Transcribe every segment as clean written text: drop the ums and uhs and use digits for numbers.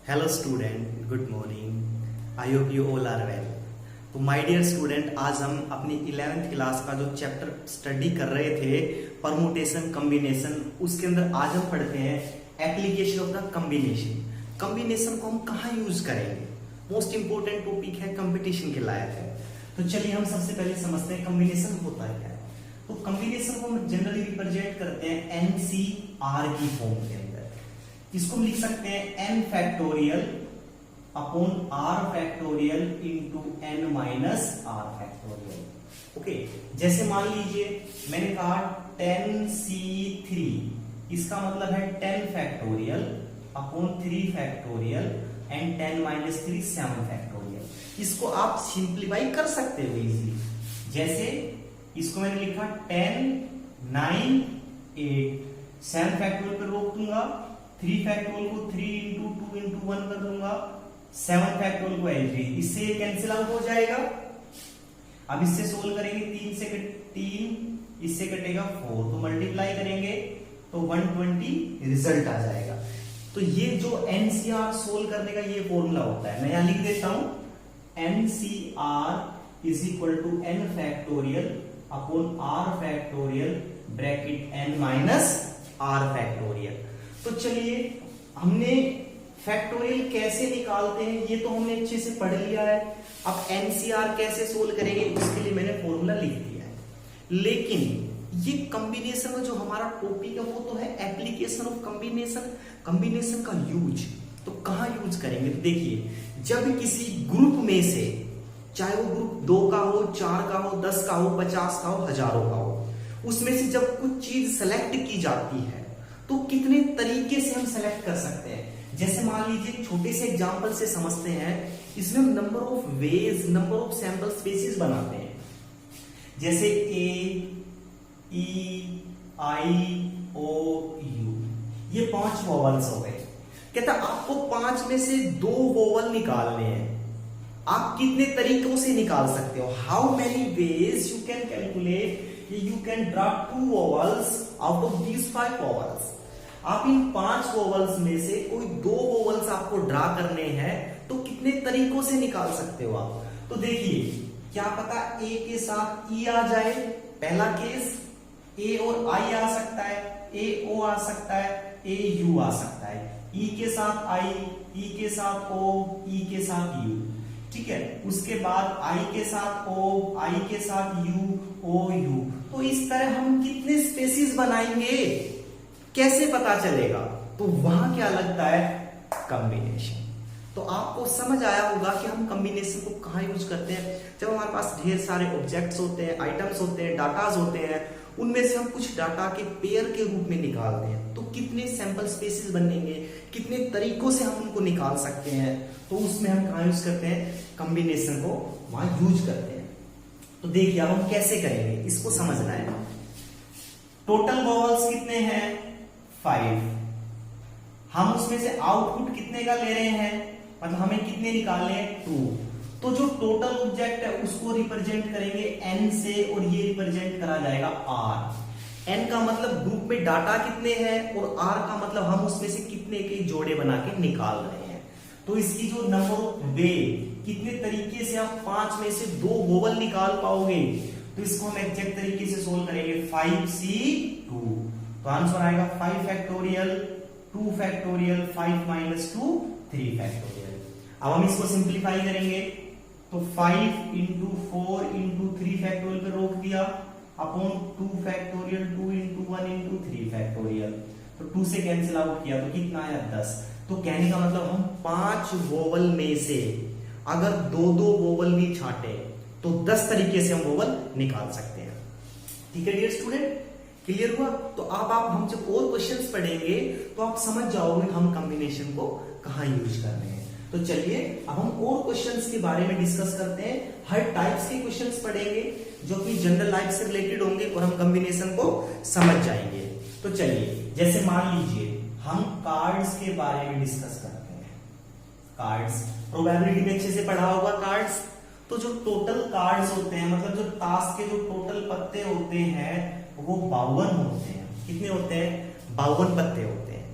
Hello student, good morning. I hope you all are well. तो my dear student, आज हम अपनी 11th class का जो चैप्टर स्टडी कर रहे थे परमुटेशन कॉम्बिनेशन, उसके अंदर आज हम पढ़ते हैं application of the combination. Combination को हम कहाँ यूज करेंगे, मोस्ट इंपोर्टेंट टॉपिक है, कंपटीशन के लायक है। तो चलिए हम सबसे पहले समझते हैं कॉम्बिनेशन होता है क्या। तो कॉम्बिनेशन को हम जनरली रिप्रेजेंट करते हैं NCR की फॉर्म के अंदर। इसको हम लिख सकते हैं n factorial upon r factorial into n minus r factorial. Okay, जैसे मान लीजिए मैंने कहा 10C3, इसका मतलब है 10 factorial upon 3 factorial and 10 minus 3 7 factorial. इसको आप सिंप्लीफाई कर सकते हो इजीली। जैसे इसको मैंने लिखा 10 9 8, 7 फैक्टोरियल पर रोक दूंगा, 3 फैक्टोरियल को 3 इंटू 2 इंटू 1 कर दूंगा, 7 फैक्टोरियल को L3, इससे ये कैंसिल आउट हो जाएगा। अब इससे सोल्व करेंगे, 3 से 3, इससे कटेगा 4, तो मल्टीप्लाई करेंगे तो 120 रिजल्ट आ जाएगा। तो ये जो NCR सोल्व करने का ये फॉर्मूला होता है, मैं यहां लिख देता हूं NCR is equal to n factorial upon r factorial bracket n minus r factorial. तो चलिए, हमने फैक्टोरियल कैसे निकालते हैं ये तो हमने अच्छे से पढ़ लिया है। अब NCR कैसे सोल्व करेंगे उसके लिए मैंने फॉर्मूला लिख दिया है। लेकिन ये कॉम्बिनेशन का जो हमारा टॉपिक है वो तो है एप्लीकेशन ऑफ कॉम्बिनेशन। कॉम्बिनेशन का यूज तो कहां यूज करेंगे, तो देखिए, जब किसी ग्रुप में से, चाहे वो ग्रुप 2 का हो, 4 का हो, 10 का हो, 50 का हो, हजारों का हो, उसमें से जब कुछ चीज सेलेक्ट की जाती है तो कितने तरीके से हम सेलेक्ट कर सकते हैं। जैसे मान लीजिए छोटे से एग्जांपल से समझते हैं, इसमें हम number of ways, number of sample spaces बनाते हैं। जैसे A, E, I, O, U, ये 5 वोवल्स हो गए। कहता आपको 5 में से 2 वोवल निकालने हैं। आप कितने तरीकों से निकाल सकते हो, how many ways you can calculate, you can draw 2 vowels out of these 5 vowels. आप इन 5 वोवल्स में से कोई 2 वोवल्स आपको ड्रा करने हैं, तो कितने तरीकों से निकाल सकते हो आप। तो देखिए, क्या पता A के साथ E आ जाए, पहला केस A और I आ सकता है, A O आ सकता है, A U आ सकता है, E के साथ I, E के साथ O, E के साथ U, ठीक है। उसके बाद I के साथ O, I के साथ U, O U। तो इस तरह हम कितने स्पेसिस बनाएंगे, कैसे पता चलेगा, तो वहां क्या लगता है, कॉम्बिनेशन। तो आपको समझ आया होगा कि हम कॉम्बिनेशन को कहां यूज करते हैं। जब हमारे पास ढेर सारे ऑब्जेक्ट्स होते हैं, आइटम्स होते हैं, डाटाज होते हैं, उनमें से हम कुछ डाटा के पेयर के रूप में निकालते हैं, तो कितने सैंपल स्पेसिस बनेंगे, कितने तरीकों से हम उनको निकाल सकते हैं, तो उसमें हम कहां यूज करते हैं, कॉम्बिनेशन को वहां यूज करते हैं। तो देखिए, अब हम कैसे करेंगे इसको समझना है। टोटल वोवल्स कितने हैं, 5। हम उसमें से आउटपुट कितने का ले रहे हैं, मतलब हमें कितने निकालने हैं, 2। तो जो टोटल ऑब्जेक्ट है उसको रिप्रेजेंट करेंगे n से, और ये रिप्रेजेंट करा जाएगा r। n का मतलब ग्रुप में डाटा कितने हैं, और r का मतलब हम उसमें से कितने के जोड़े बना के निकाल रहे हैं। तो इसकी जो नंबर ऑफ वे, कितने तरीके से आप 5 में से 2 वोवल निकाल पाओगे, तो इसको हम एग्जैक्ट तरीके से सोल्व करेंगे। 5C2, तो आंसर आएगा 5 फैक्टोरियल 2 फैक्टोरियल 5 माइनस 2 3 फैक्टोरियल। अब हम इसको सिंप्लीफाई करेंगे, तो 5 इंटू 4 इंटू 3 फैक्टोरियल पे रोक दिया, upon 2 factorial 2 into 1 into 3 factorial, तो 2 से कैंसिल आउट किया तो कितना आया, 10। तो कहने का मतलब हम 5 वोवल में से अगर 2-2 वोवल भी छांटे तो 10 तरीके से हम वोवल निकाल सकते हैं। ठीक है डियर स्टूडेंट, क्लियर हुआ। तो अब आप हम जब और क्वेश्चंस पढ़ेंगे तो आप समझ जाओगे हम कॉम्बिनेशन को कहां यूज कर रहे हैं। तो चलिए, अब हम और क्वेश्चंस के बारे में डिस्कस करते हैं। हर टाइप्स के क्वेश्चंस पढ़ेंगे जो कि जनरल लाइफ से रिलेटेड होंगे, और हम कॉम्बिनेशन को समझ जाएंगे। तो चलिए, जैसे मान लीजिए हम कार्ड्स के बारे में डिस्कस करते हैं। कार्ड्स प्रोबेबिलिटी में अच्छे से पढ़ा होगा कार्ड्स। तो जो टोटल कार्ड्स होते हैं, मतलब जो ताश के जो टोटल पत्ते होते हैं वो 52 होते हैं। कितने होते हैं, 52 पत्ते होते हैं।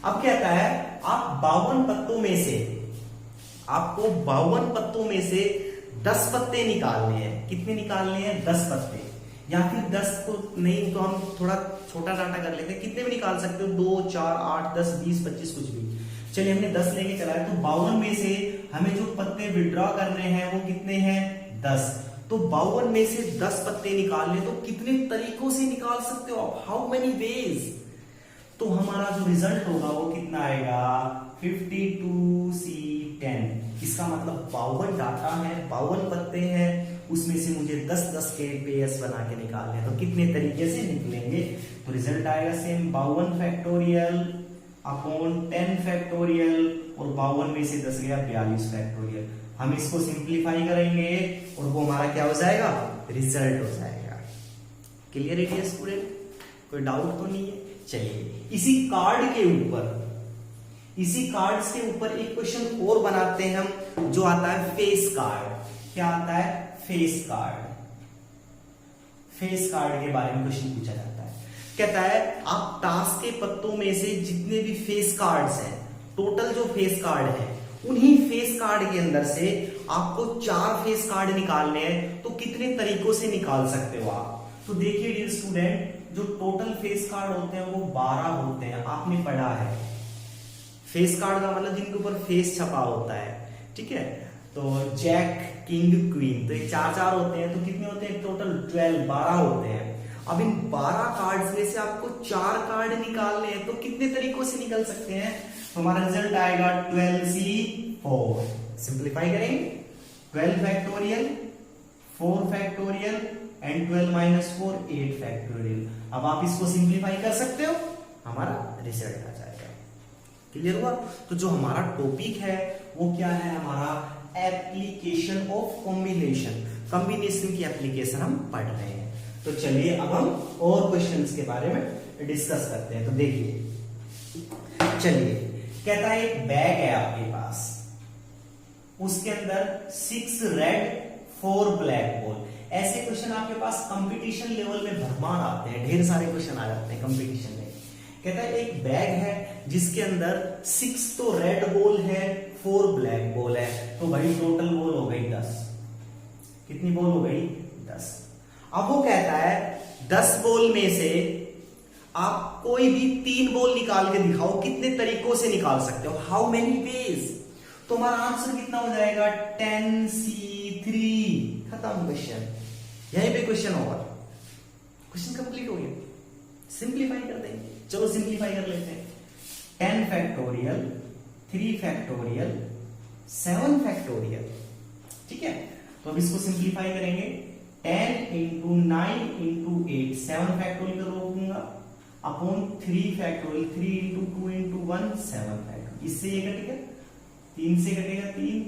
अब कहता है आप 52 पत्तों में से, आपको 52 पत्तों में से 10 पत्ते निकालने हैं। कितने निकालने हैं? 10 पत्ते, या फिर 10 तो नहीं तो हम थोड़ा छोटा डाटा कर लेते हैं। कितने भी निकाल सकते हो, 2, 4, 8, 10, 20, 25 कुछ भी। चलिए हमने 10 लेके चला है, तो 52 में से हमें जो पत्ते विड्रॉ करने हैं वो कितने हैं? 10। तो 52 में से 10 पत्ते निकालने, तो कितने तरीकों से निकाल सकते हो आप? How many ways? तो हमारा जो रिजल्ट होगा वो कितना आएगा? 52C10। इसका मतलब 52 डाटा है, 52 पत्ते हैं, उसमें से मुझे 10-10 के पेयर्स बना के निकालने हैं। तो कितने तरीके से निकलेंगे? तो रिजल्ट आएगा सेम 52 फैक्टोरियल अपॉन 10 फैक्टोरियल, और 52 में से 10 गया 42 फैक्टोरियल। हम इसको सिंप्लीफाई करेंगे और वो हमारा क्या हो जाएगा? रिजल्ट हो जाएगा। क्लियर है स्टूडेंट? कोई डाउट तो नहीं है? चलिए इसी कार्ड के ऊपर, इसी कार्ड्स के ऊपर एक क्वेश्चन और बनाते हैं हम, जो आता है फेस कार्ड। क्या आता है? Face card. फेस कार्ड के बारे में क्वेश्चन पूछा जाता है। कहता है आप टास्क के पत्तों में से जितने भी फेस कार्ड्स हैं, टोटल जो फेस कार्ड है, उन्हीं फेस कार्ड के अंदर से आपको 4 फेस कार्ड निकालने हैं। तो कितने तरीकों से निकाल सकते हो आप? तो देखिए डियर स्टूडेंट, जो टोटल फेस कार्ड होते हैं वो 12 होते हैं। आपने पढ़ा है फेस कार्ड का मतलब जिनके ऊपर फेस छपा होता है, ठीक है। तो जैक, किंग, क्वीन, तो ये 4-4 होते हैं। तो कितने होते हैं टोटल? 12 होते हैं। अब इन 12 कार्ड्स में से आपको 4 कार्ड निकालने हैं, तो कितने तरीकों से निकल सकते हैं? तो हमारा रिजल्ट आएगा 12C4। सिंप्लीफाई करेंगे, 12 फैक्टोरियल, 4 फैक्टोरियल एंड 12 - 4 8 फैक्टोरियल। अब आप इसको सिंप्लीफाई कर सकते हो, हमारा रिजल्ट आ जाएगा। क्लियर हुआ? तो जो हमारा टॉपिक है वो क्या है? हमारा एप्लीकेशन ऑफ कॉम्बिनेशन, कॉम्बिनेशन की एप्लीकेशन हम पढ़ रहे हैं। तो चलिए अब हम और क्वेश्चंस के बारे में डिस्कस करते हैं। तो देखिए, चलिए कहता है एक बैग है आपके पास, उसके अंदर 6 रेड 4 ब्लैक बॉल। ऐसे क्वेश्चन आपके पास कंपटीशन लेवल में भरमार आते हैं, ढेर सारे क्वेश्चन आ जाते हैं कंपटीशन में। कहता है एक बैग है जिसके अंदर 6 तो रेड बॉल है, 4 ब्लैक बॉल है। तो भाई टोटल बॉल हो गई 10। कितनी बॉल हो गई? 10। अब वो कहता है 10 बॉल में से आप कोई भी 3 बॉल निकाल के दिखाओ, कितने तरीकों से निकाल सकते हो? How many ways? तो हमारा आंसर कितना हो जाएगा? 10C3। खत्म क्वेश्चन, यहीं पे क्वेश्चन ओवर, क्वेश्चन कंप्लीट हो गया। सिंप्लीफाई कर देंगे, चलो सिंप्लीफाई कर लेते हैं। 10 फैक्टोरियल, 3 फैक्टोरियल, 7 फैक्टोरियल, ठीक है। तो अब इसको सिंप्लीफाई करेंगे, 10 × 9 × 8, 7 फैक्टोरियल का रोकूंगा, अपॉन 3 फैक्टोरियल, 3 × 2 × 1 7 फैक्टोरियल। इससे ये कटेगा, 3 से कटेगा 3,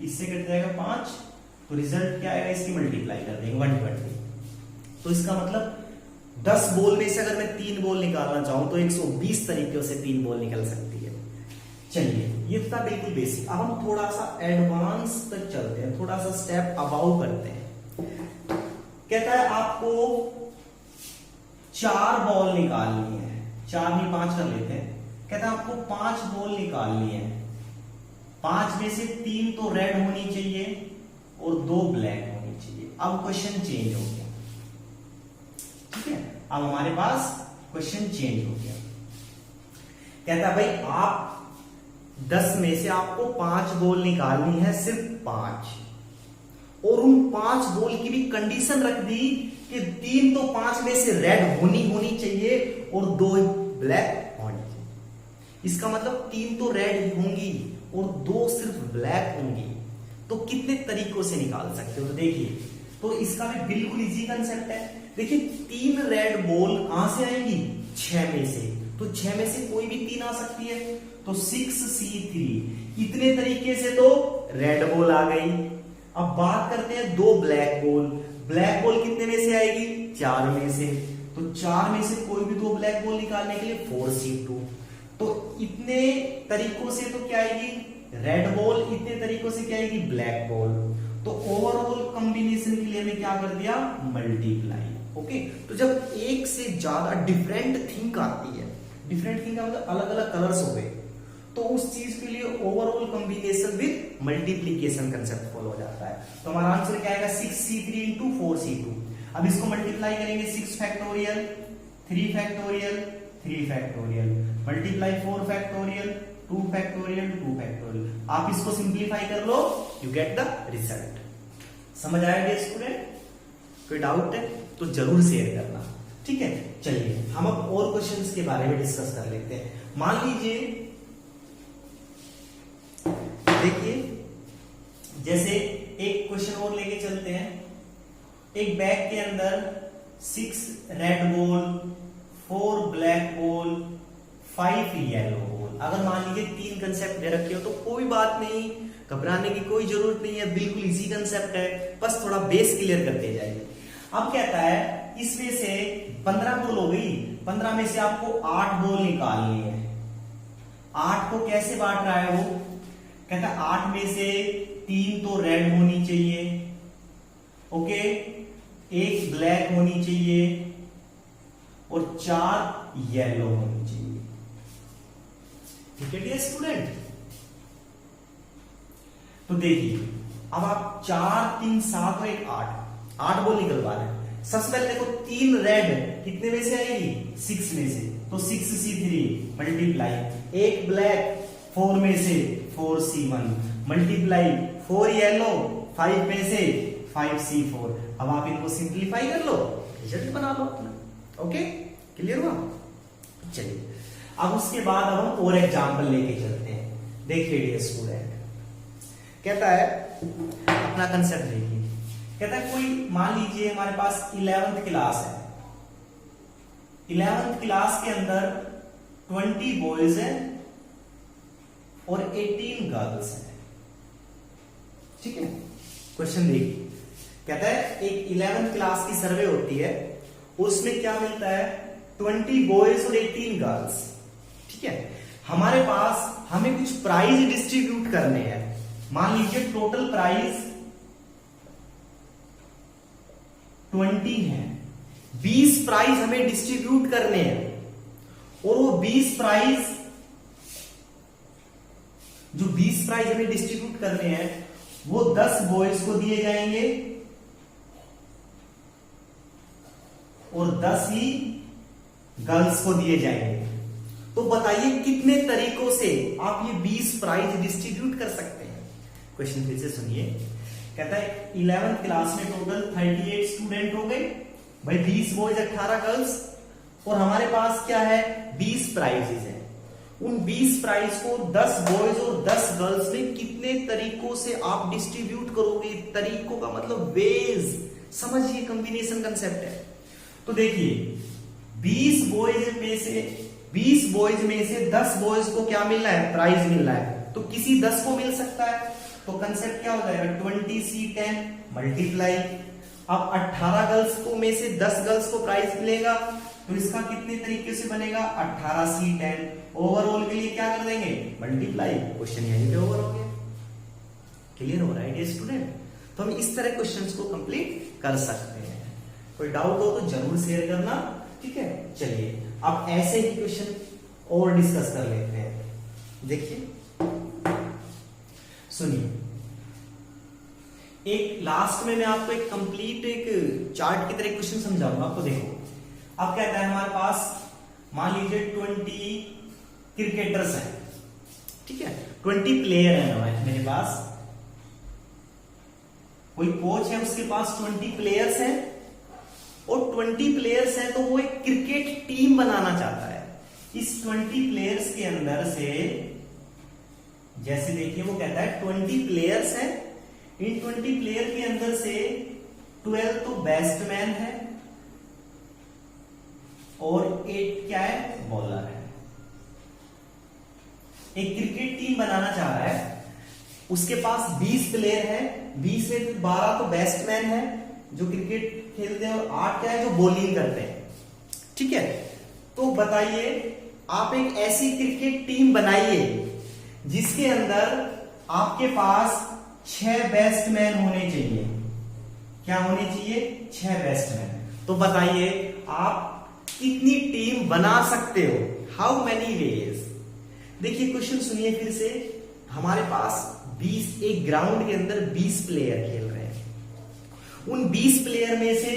इससे कट जाएगा 5। तो रिजल्ट क्या आएगा? इसकी मल्टीप्लाई कर देंगे 120। तो इसका मतलब 10 बॉल में से अगर मैं 3 बॉल निकालना चाहूं तो 120 तरीकों से 3 बॉल निकल सकती है। चलिए ये था बिल्कुल बेसिक। अब हम थोड़ा सा एडवांस तक चलते हैं, थोड़ा सा स्टेप अबाउ करते हैं। कहता है आपको 4 बॉल निकालनी है, 4 नहीं 5 कर लेते हैं। कहता है आपको 5 बॉल निकालनी है, 5 में से 3 तो रेड होनी चाहिए और 2 ब्लैक होनी चाहिए। अब क्वेश्चन चेंज हो गया, ठीक है। अब हमारे पास क्वेश्चन चेंज हो गया। कहता है भाई आप 10 में से आपको 5 बॉल निकालनी है, सिर्फ 5, और उन 5 बॉल की भी कंडीशन रख दी कि 3 तो 5 में से रेड होनी चाहिए और 2 ब्लैक होनी चाहिए। इसका मतलब 3 तो रेड होंगी और 2 सिर्फ ब्लैक होंगी। तो कितने तरीकों से निकाल सकते हो? तो देखिए, तो इसका भी बिल्कुल इजी कंसेप्ट है। देखिए 3 रेड बॉल कहां से आएंगी? 6 में से। तो 6 में से कोई भी 3 आ सकती है, तो 6C3। इतने तरीके से तो रेड बॉल आ गई। अब बात करते हैं 2 ब्लैक बॉल। ब्लैक बॉल कितने में से आएगी? 4 में से। तो 4 में से कोई भी 2 ब्लैक बॉल निकालने के लिए 4C2। तो इतने तरीकों से तो क्या आएगी? Red ball. इतने तरीकों से क्या आएगी? Black ball. तो ओवरऑल कॉम्बिनेशन के लिए हमें क्या कर दिया? मल्टीप्लाई। ओके। तो जब एक से ज्यादा डिफरेंट थिंग आती है, डिफरेंट थिंग का मतलब अलग अलग कलर्स हो गए, तो उस चीज के लिए overall combination with multiplication concept follow हो जाता है। तो हमारा आंसर क्या आएगा 6c3 इंटू 4c2। अब इसको मल्टीप्लाई करेंगे 6 factorial 3 factorial 3 factorial multiply 4 factorial 2 factorial 2 factorial. आप इसको सिंप्लीफाई कर लो, यू गेट द रिजल्ट। समझ आया स्टूडेंट? कोई डाउट है तो जरूर शेयर करना, ठीक है। चलिए हम अब और क्वेश्चंस के बारे में डिस्कस कर लेते हैं। मान लीजिए, देखिए जैसे एक क्वेश्चन और लेके चलते हैं। एक बैग के अंदर 6 red ball 4 black ball 5 yellow ball. अगर मान लीजिए 3 कंसेप्ट दे रखे हो तो कोई बात नहीं, घबराने की कोई जरूरत नहीं है, बिल्कुल इजी कंसेप्ट है, बस थोड़ा बेस क्लियर करते जाइए। अब कहता है इसमें से 15 बॉल हो गई, 15 में से आपको 8 बॉल निकालनी है। 8 को कैसे बांट रहा है वो? कहता है 8 में से 3 तो रेड होनी चाहिए, ओके, 1 ब्लैक होनी चाहिए और 4 येलो होनी चाहिए। ठीक है डियर स्टूडेंट? तो देखिए अब आप 4 3 7 और 1 8 बॉल निकलवा रहे हैं। सबसे पहले देखो 3 रेड कितने में से आएगी? 6 में से, तो 6c3 मल्टीप्लाई 1 ब्लैक 4 में से 4c1 मल्टीप्लाई 4 येलो 5 में से 5c4। अब आप इनको सिंप्लीफाई कर लो, रिजल्ट बना लो अपना। ओके, क्लियर हुआ? चलिए अब उसके बाद अब हम और एग्जांपल लेके चलते हैं। देखिए डियर स्टूडेंट, कहता है अपना कंसेप्ट देखिए। कहता है कोई मान लीजिए हमारे पास 11th क्लास है। 11th क्लास के अंदर 20 बॉयज हैं और 18 गर्ल्स हैं। ठीक है, क्वेश्चन देखिए। कहता है एक 11th क्लास की सर्वे होती है, उसमें क्या मिलता है? 20 बॉयज और 18 गर्ल्स। ठीक है, हमारे पास हमें कुछ प्राइज डिस्ट्रीब्यूट करने हैं। मान लीजिए टोटल प्राइज 20 है, 20 प्राइज हमें डिस्ट्रीब्यूट करने हैं और वो 20 प्राइज हमें डिस्ट्रीब्यूट करने हैं वो 10 बॉयज को दिए जाएंगे और 10 ही गर्ल्स को दिए जाएंगे। तो बताइए कितने तरीकों से आप ये 20 प्राइज डिस्ट्रीब्यूट कर सकते हैं? क्वेश्चन फिर से सुनिए। कहता है 11th क्लास में टोटल 38 स्टूडेंट हो गए भाई, 20 बॉयज 18 गर्ल्स, और हमारे पास क्या है? 20 प्राइजेस हैं। उन 20 प्राइज को 10 बॉयज और 10 गर्ल्स में कितने तरीकों से आप डिस्ट्रीब्यूट करोगे? तरीकों का मतलब वेज, समझिए, कॉम्बिनेशन कंसेप्ट है। तो देखिए 20 बॉयज में से 10 बॉयज को क्या मिलना है? प्राइज मिलना है। तो किसी 10 को मिल सकता है, तो कंसेप्ट क्या हो जाएगा? 20c10 मल्टीप्लाई, अब 18 गर्ल्स को में से 10 गर्ल्स को प्राइज मिलेगा, तो इसका कितने तरीके से बनेगा? 18c10। ओवरऑल के लिए क्या कर देंगे? मल्टीप्लाई। क्वेश्चन यहीं पे ओवर हो गया। क्लियर हो रहा है स्टूडेंट? तो हम इस तरह क्वेश्चंस को कंप्लीट कर सकते हैं। कोई डाउट हो तो जरूर शेयर करना, ठीक है। चलिए अब ऐसे ही क्वेश्चन और डिस्कस कर लेते हैं। देखिए सुनिए, एक लास्ट में मैं आपको एक कंप्लीट एक चार्ट की तरह क्वेश्चन समझाऊंगा आपको। देखो अब कहता है हमारे पास मान लीजिए 20 क्रिकेटर्स हैं, ठीक है, 20 प्लेयर हैं मेरे पास। कोई कोच है, उसके पास 20 प्लेयर्स हैं और 20 प्लेयर्स हैं, तो वो एक क्रिकेट टीम बनाना चाहता है। इस 20 प्लेयर्स के अंदर से, जैसे देखिए वो कहता है 20 प्लेयर्स हैं, इन 20 प्लेयर के अंदर से 12 तो बैट्समैन है और 8 क्या है? बॉलर है। एक क्रिकेट टीम बनाना चाह रहा है, उसके पास 20 प्लेयर है, 20 में 12 तो बैट्समैन है जो क्रिकेट खेलते हैं और 8 क्या है? जो बॉलिंग करते हैं। ठीक है, तो बताइए आप एक ऐसी क्रिकेट टीम बनाइए जिसके अंदर आपके पास 6 बैट्समैन होने चाहिए। क्या होने चाहिए? 6 बैट्समैन। तो बताइए आप कितनी टीम बना सकते हो? How many ways? देखिए क्वेश्चन सुनिए फिर से। हमारे पास 20 एक ग्राउंड के अंदर 20 प्लेयर खेल रहे हैं। उन 20 प्लेयर में से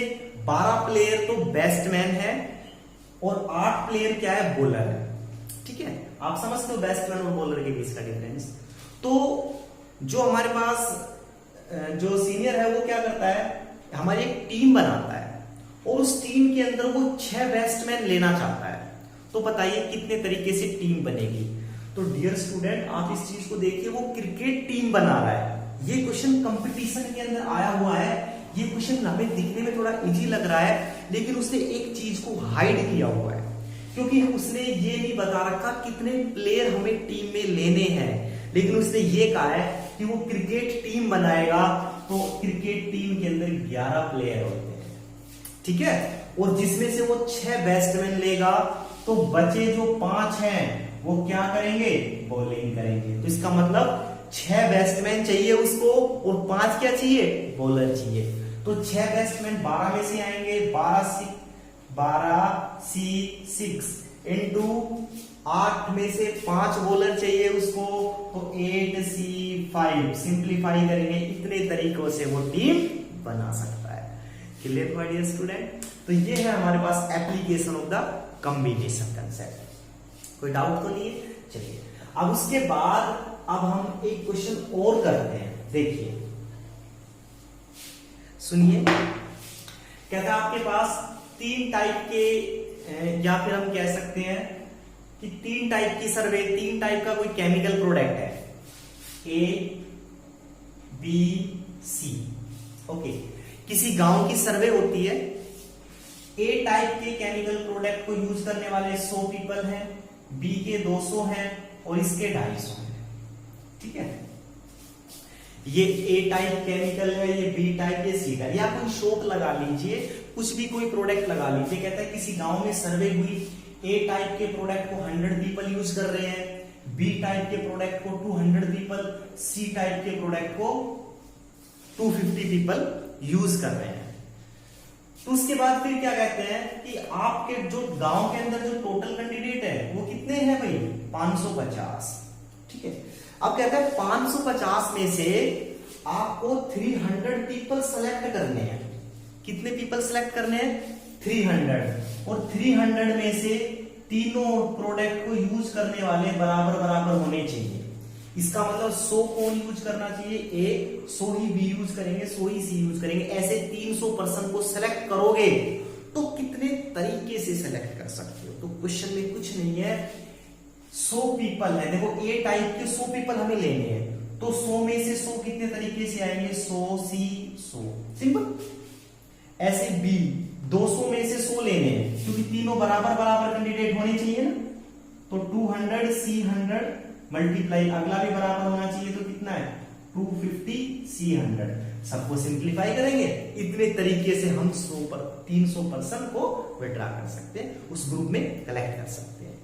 12 प्लेयर तो बैट्समैन है और 8 प्लेयर क्या है, बॉलर है। ठीक है, आप समझते हो बैट्समैन और बॉलर के बीच का डिफरेंस। तो जो हमारे पास जो सीनियर है वो क्या करता है, हमारी एक टीम बनाता है और उस टीम के अंदर वो 6 बैट्समैन लेना चाहता है। तो बताइए कितने तरीके से टीम बनेगी। तो डियर स्टूडेंट, आप इस चीज को देखिए, वो क्रिकेट टीम बना रहा है। ये क्वेश्चन कंपटीशन के अंदर आया हुआ है। ये क्वेश्चन हमें दिखने में थोड़ा इजी लग रहा है, लेकिन उसने एक चीज को हाइड किया हुआ है, क्योंकि उसने ये नहीं बता रखा कितने प्लेयर हमें टीम में लेने हैं, लेकिन उसने ये कहा है कि वो क्रिकेट टीम बनाएगा। तो क्रिकेट टीम के अंदर 11 प्लेयर होते हैं, ठीक है, और जिसमें से वो 6 बैट्समैन लेगा, तो बचे जो 5 हैं वो क्या करेंगे, बॉलिंग करेंगे। तो इसका मतलब 6 बैट्समैन चाहिए उसको और 5 क्या चाहिए, बॉलर चाहिए। तो 6 बैट्समैन 12 में से आएंगे, 12 C 6 इंटू 8 में से 5 बॉलर चाहिए उसको, तो 8 C 5 सिंप्लीफाई करेंगे। इतने तरीकों से वो टीम बना सकता है। Clear my dear student. तो ये है हमारे पास application of the combination concept. कोई डाउट तो नहीं है। चलिए अब उसके बाद अब हम एक क्वेश्चन और करते हैं। देखिए सुनिए, कहता है आपके पास 3 टाइप के, या फिर हम कह सकते हैं कि 3 टाइप की सर्वे, 3 टाइप का कोई केमिकल प्रोडक्ट है, A B C। ओके, किसी गांव की सर्वे होती है। A टाइप के केमिकल प्रोडक्ट को यूज करने वाले 100 पीपल हैं, B के 200 हैं और इसके 250 हैं। ठीक है, ये A टाइप केमिकल है, ये B टाइप, ये C टाइप। या कोई शॉप लगा लीजिए, कुछ भी कोई प्रोडक्ट लगा लीजिए। कहता है किसी गांव में सर्वे हुई, A टाइप के प्रोडक्ट को 100 पीपल यूज कर रहे हैं, B टाइप के प्रोडक्ट को 200 पीपल, C टाइप के प्रोडक्ट को 250 पीपल यूज कर रहे हैं। तो उसके बाद फिर क्या कहते हैं कि आपके जो गांव के अंदर जो टोटल कैंडिडेट है वो कितने हैं भाई, 550। ठीक है, अब कहता है 550 में से आपको 300 पीपल सेलेक्ट करने हैं। कितने पीपल सेलेक्ट करने हैं, 300। और 300 में से तीनों प्रोडक्ट को यूज करने वाले बराबर बराबर होने चाहिए। इसका मतलब 100 कौन यूज करना चाहिए, A, 100 ही B यूज करेंगे, 100 ही C यूज करेंगे। ऐसे 300 पर्सन को सेलेक्ट करोगे तो कितने तरीके से सेलेक्ट कर सकते हो। तो क्वेश्चन में कुछ नहीं है, 100 पीपल है। देखो A टाइप के 100 पीपल हमें लेने हैं, तो 100 में से 100 कितने तरीके से आएंगे, 100 C 100, सिंपल। ऐसे B 200 में से 100 लेने हैं, क्योंकि तीनों बराबर बराबर कैंडिडेट होने चाहिए ना। तो 200 C 100 मल्टीप्लाई, अगला भी बराबर होना चाहिए, तो कितना है 250 C 100। सबको सिंप्लीफाई करेंगे। इतने तरीके से हम 300 पर्सन को विड्रॉ कर सकते हैं, उस ग्रुप में कलेक्ट कर सकते हैं।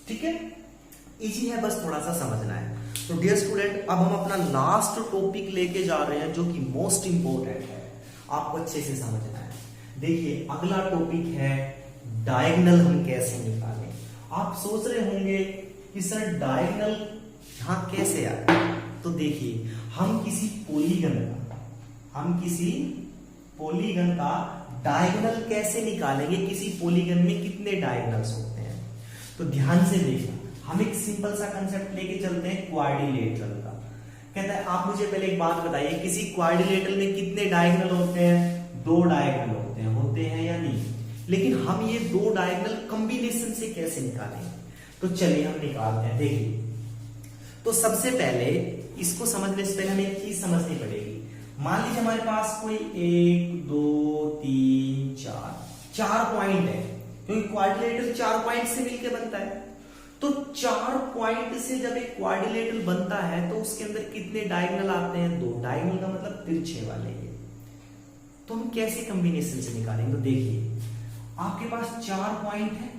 ठीक है, इजी है, बस थोड़ा सा समझना है। तो डियर स्टूडेंट, अब हम अपना लास्ट टॉपिक लेके जा रहे हैं, जो कि मोस्ट इंपोर्टेंट है, आपको अच्छे से समझना है। देखिए अगला टॉपिक है डायगोनल हम कैसे निकालें। आप सोच रहे होंगे कि सर डायगोनल यहां कैसे आए। तो देखिए हम किसी पॉलीगन का डायगोनल कैसे निकालेंगे, किसी पॉलीगन में कितने डायगोनल्स होते हैं। तो ध्यान से देखना, हम एक सिंपल सा कंसेप्ट लेके चलते हैं क्वाड्रिलेटरल का। कहता है आप मुझे पहले एक बात बताइए, किसी क्वाड्रिलेटरल में कितने डायगोनल होते हैं, 2 डायगोनल होते हैं या नहीं। लेकिन हम ये 2 डायगोनल कॉम्बिनेशन से कैसे निकालेंगे, तो चलिए हम निकालते हैं। देखिए तो सबसे पहले इसको समझने से पहले हमें एक चीज समझनी पड़ेगी। मान लीजिए हमारे पास कोई 1 2 3 4 पॉइंट है, क्योंकि क्वाड्रिलेटरल 4 पॉइंट से मिलकर बनता है। तो 4 पॉइंट से जब एक क्वाड्रिलेटरल बनता है तो उसके अंदर कितने डायगोनल आते हैं, 2। डायगोनल का मतलब तिरछे वाले। तो हम कैसे कॉम्बिनेशन से निकालेंगे, तो देखिए आपके पास 4 पॉइंट है,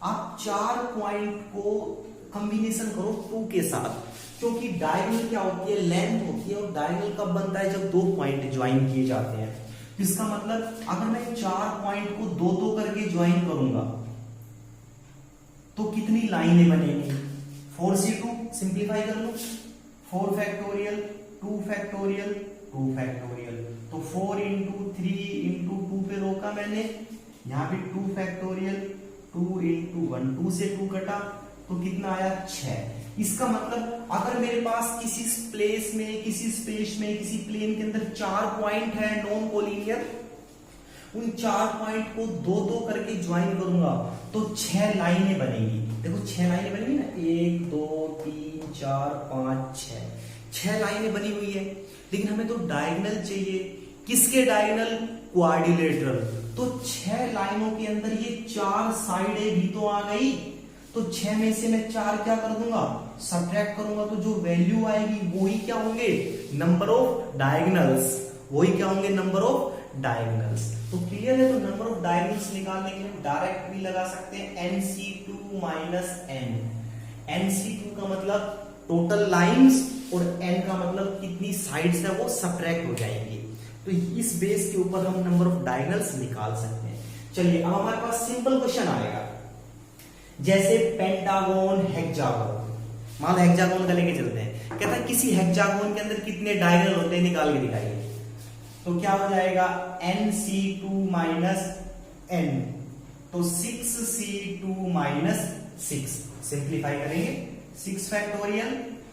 आप 4 पॉइंट को कॉम्बिनेशन करो 2 के साथ, क्योंकि डायगोनल क्या होती है, लेंथ होती है, और डायगोनल कब बनता है, जब 2 पॉइंट ज्वाइन किए जाते हैं। इसका मतलब अगर मैं 4 पॉइंट को 2 करके ज्वाइन करूंगा तो कितनी लाइनें बनेंगी, 4c2 सिंप्लीफाई कर लो, 4 फैक्टोरियल 2 फैक्टोरियल 2 फैक्टोरियल, तो 4 इंटू 3 इंटू 2 पे रोका मैंने, यहाँ पे 2 फैक्टोरियल 2 इंटू 1, 2 से 2 कटा तो कितना आया 6। इसका मतलब अगर मेरे पास किसी प्लेस में, किसी स्पेस में, किसी प्लेन के अंदर 4 पॉइंट है नॉन कोलिनियर, उन 4 पॉइंट को 2-2 करके ज्वाइन करूंगा तो 6 लाइनें बनेगी। देखो 6 लाइनें बनेगी ना, 1 2 3 4 5 6 लाइनें बनी हुई है। लेकिन हमें तो डायगोनल चाहिए, किसके डायगोनल? क्वाड्रिलेटरल। तो 6 लाइनों के अंदर ये 4 साइडें भी तो आ गई, तो 6 में से मैं 4 क्या कर दूंगा? सब्ट्रैक्ट करूंगा, तो जो वैल्यू आएगी वही क्या होंगे? Number of diagonals. वही क्या होंगे? Number of diagonals. तो क्लियर है? तो नंबर ऑफ डायगोनल्स निकालने के लिए डायरेक्ट भी लगा सकते हैं NC2 माइनस n। NC2 का मतलब टोटल लाइंस और n का मतलब कितनी साइड्स है वो सब्ट्रैक्ट हो जाएंगी। तो इस बेस के ऊपर हम नंबर ऑफ डायगोनल्स निकाल सकते हैं। चलिए अब हमारे पास सिंपल क्वेश्चन आएगा, जैसे पेंटागन, हेक्सागन। मान हेक्सागन का लेके चलते हैं। कहता है किसी हेक्सागन के अंदर कितने डायगोनल होते हैं, निकाल के दिखाइए। तो क्या हो जाएगा? NC2 माइनस n, तो 6C2 माइनस 6। सिंप्लीफाई करेंगे, 6 factorial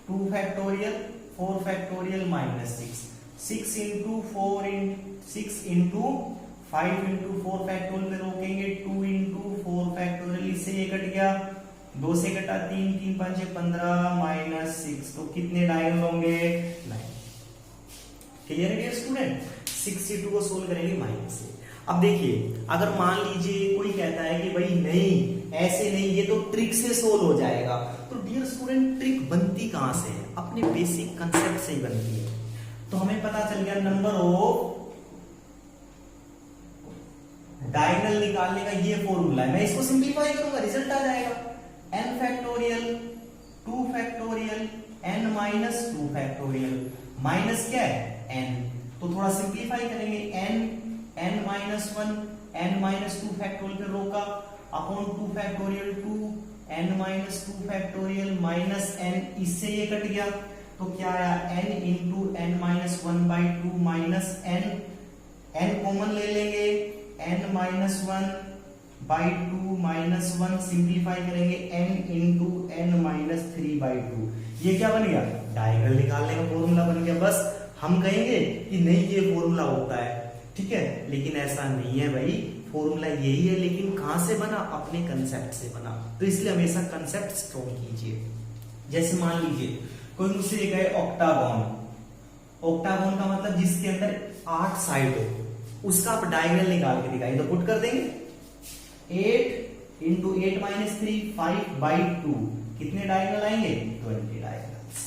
2 factorial 4 factorial minus 6, 6 into 4 6 into 5 into 4 factorial पे रोकेंगे, 2 इंटू 4 फैक्टोरियल, इससे ये कट गया, 2 से कटा 3, 3 5 15 माइनस 6, तो कितने डायगोनल होंगे? 9। क्लियर है डियर स्टूडेंट? 6C2 को सोल्व करेंगे माइनस से। अब देखिए, अगर मान लीजिए कोई कहता है कि भाई नहीं ऐसे नहीं, ये तो ट्रिक से सोल्व हो जाएगा, तो डियर स्टूडेंट ट्रिक बनती कहां से है? अपने बेसिक कंसेप्ट से ही बनती है। तो हमें पता चल गया नंबर ऑफ डायगोनल निकालने का ये फॉर्मूला है। मैं इसको सिंप्लीफाई करूंगा, रिजल्ट आ जाएगा n factorial 2 factorial n minus 2 factorial, minus क्या है? n। तो थोड़ा सिंप्लीफाई करेंगे, n minus 1 n minus 2 factorial पे रोका, upon 2 factorial 2 n minus 2 factorial minus n, इससे ये कट गया, तो क्या आया? n into n minus 1/2 minus n common ले लेंगे, n माइनस 1/2 माइनस 1, सिंप्लीफाई करेंगे n इंटू n माइनस 3/2। ये क्या बन गया? डायगोनल निकालने का फॉर्मूला बन गया। बस हम कहेंगे कि नहीं ये फॉर्मूला होता है, ठीक है, लेकिन ऐसा नहीं है भाई, फॉर्मूला यही है, लेकिन कहां से बना? अपने कंसेप्ट से बना। तो इसलिए हमेशा कंसेप्ट स्ट्रॉन्ग कीजिए। जैसे मान लीजिए कोई मुझसे ये कहे ऑक्टागन, ऑक्टागन का मतलब जिसके अंदर 8 साइड हो, उसका आप डायगोनल निकाल के दिखाइए, तो पुट कर देंगे 8 इंटू 8 माइनस 3 5/2, कितने डायगोनल आएंगे? 20 डायगोनल्स।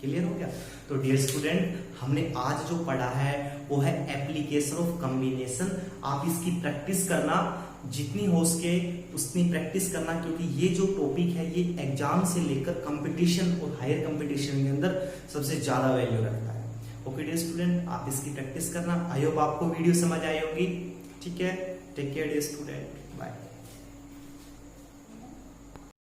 क्लियर हो गया? तो डियर स्टूडेंट, हमने आज जो पढ़ा है वो है एप्लीकेशन ऑफ कॉम्बिनेशन। आप इसकी प्रैक्टिस करना, जितनी हो सके उतनी प्रैक्टिस करना, क्योंकि ये जो टॉपिक है ये एग्जाम से लेकर कंपटीशन और हायर कंपटीशन के अंदर सबसे ज्यादा वैल्यू रखता है। ओके डियर स्टूडेंट, आप इसकी प्रैक्टिस करना। आई होप आपको वीडियो समझ आई होगी। ठीक है, take care dear student, bye.